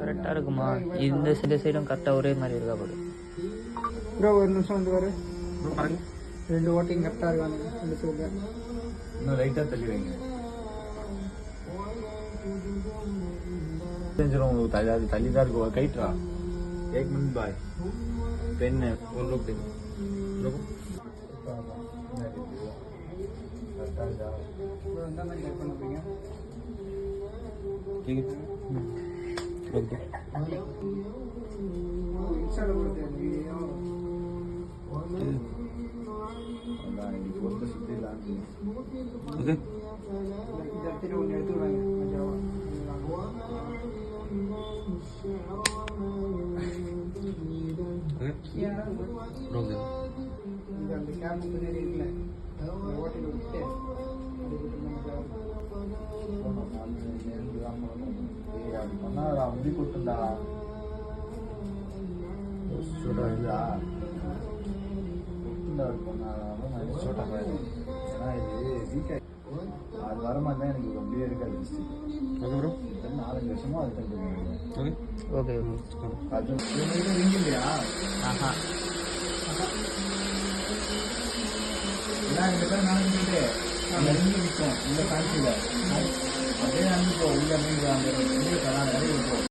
கரெக்டாக இருக்குமா? இந்த சைடும் கரெக்டாக ஒரே மாதிரி இருக்கா பாரு ப்ரோ. ஒரு நிமிஷம் வந்து பாரு. ரெண்டு ஓட்டிங் கரெக்டாக இருக்காங்க இந்த சைடு. இன்னும் லைட்டாக தள்ளி வைங்க. செஞ்சிடும் அது தள்ளி தான் இருக்கும். கைட்ரா 1 मिनट बाय पेन है वो लोग देखो लोग ठीक है लोग दो ओके रोक दे அப்படி கொடுத்துண்டா சோட்டா இல்லா சோட்டா ஏன்னா இது வீக் அது வர மாதிரி தான் எனக்கு அப்படியே இருக்காது. Okay bro. 4-5 வருஷமா அது கண்டினியூ. ஓகே ஓகே அது ரிங் இல்லையா? ஆஹா இந்த பேர் நடந்துட்டு அந்த ரிங் நிற்கும் இந்த காட்சியில் அப்படியே அனுப்பி உள்ள மீன் அந்த நிறைய இருக்கும்.